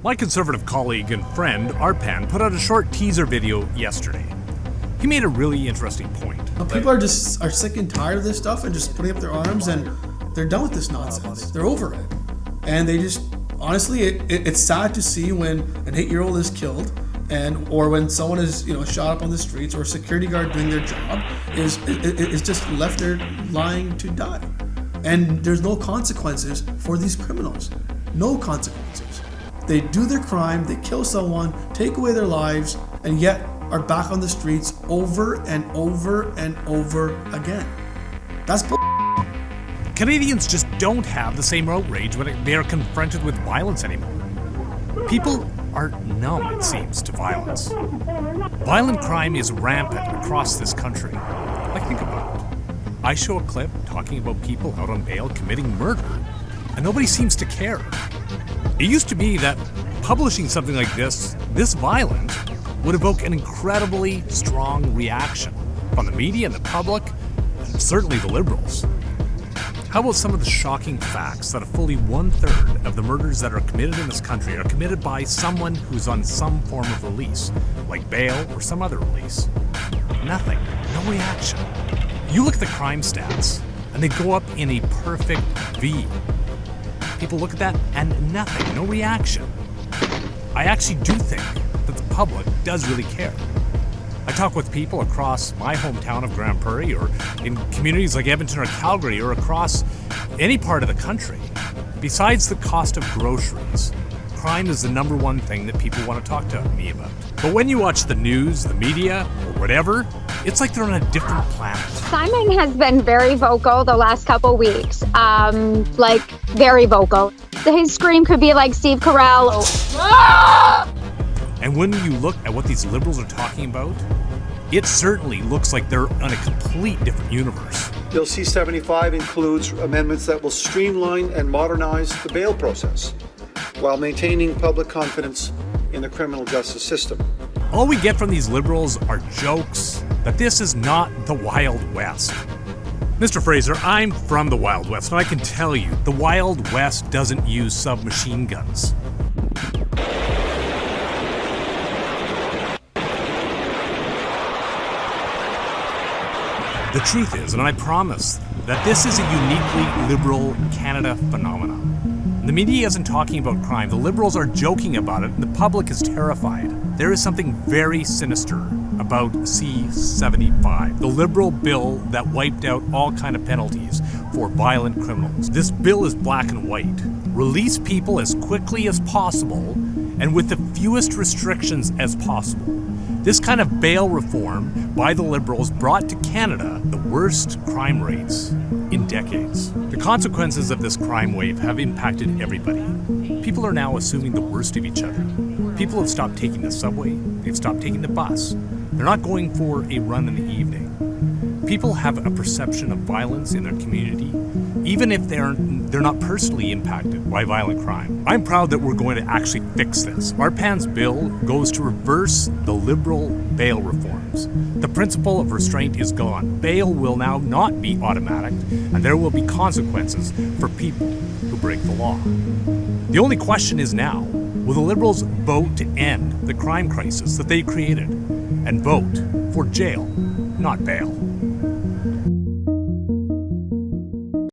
My conservative colleague and friend, Arpan, put out a short teaser video yesterday. He made a really interesting point. People are sick and tired of this stuff and just putting up their arms, and they're done with this nonsense. They're over it. And they just, honestly, it's sad to see when an 8-year-old is killed or when someone is shot up on the streets, or a security guard doing their job is just left there lying to die. And there's no consequences for these criminals. No consequences. They do their crime, they kill someone, take away their lives, and yet are back on the streets over and over and over again. That's bull. Canadians just don't have the same outrage when they are confronted with violence anymore. People are numb, it seems, to violence. Violent crime is rampant across this country. Like, think about it. I show a clip talking about people out on bail committing murder, and nobody seems to care. It used to be that publishing something like this violent, would evoke an incredibly strong reaction from the media and the public, and certainly the Liberals. How about some of the shocking facts that fully 1/3 of the murders that are committed in this country are committed by someone who's on some form of release, like bail or some other release? Nothing. No reaction. You look at the crime stats, and they go up in a perfect V. People look at that, and nothing. No reaction. I actually do think that the public does really care. I talk with people across my hometown of Grand Prairie, or in communities like Edmonton or Calgary, or across any part of the country. Besides the cost of groceries, crime is the number one thing that people want to talk to me about. But when you watch the news, the media, or whatever, it's like they're on a different planet. Simon has been very vocal the last couple weeks, very vocal. His scream could be like Steve Carell. And when you look at what these Liberals are talking about, it certainly looks like they're on a complete different universe. Bill C-75 includes amendments that will streamline and modernize the bail process while maintaining public confidence in the criminal justice system. All we get from these Liberals are jokes that this is not the Wild West. Mr. Fraser, I'm from the Wild West, and I can tell you, the Wild West doesn't use submachine guns. The truth is, and I promise, that this is a uniquely Liberal Canada phenomenon. The media isn't talking about crime, the Liberals are joking about it, and the public is terrified. There is something very sinister about C-75, the Liberal bill that wiped out all kind of penalties for violent criminals. This bill is black and white. Release people as quickly as possible and with the fewest restrictions as possible. This kind of bail reform by the Liberals brought to Canada the worst crime rates in decades. The consequences of this crime wave have impacted everybody. People are now assuming the worst of each other. People have stopped taking the subway, they've stopped taking the bus. They're not going for a run in the evening. People have a perception of violence in their community, even if they're not personally impacted by violent crime. I'm proud that we're going to actually fix this. Arpan's bill goes to reverse the Liberal bail reforms. The principle of restraint is gone. Bail will now not be automatic, and there will be consequences for people who break the law. The only question is now, will the Liberals vote to end the crime crisis that they created and vote for jail, not bail?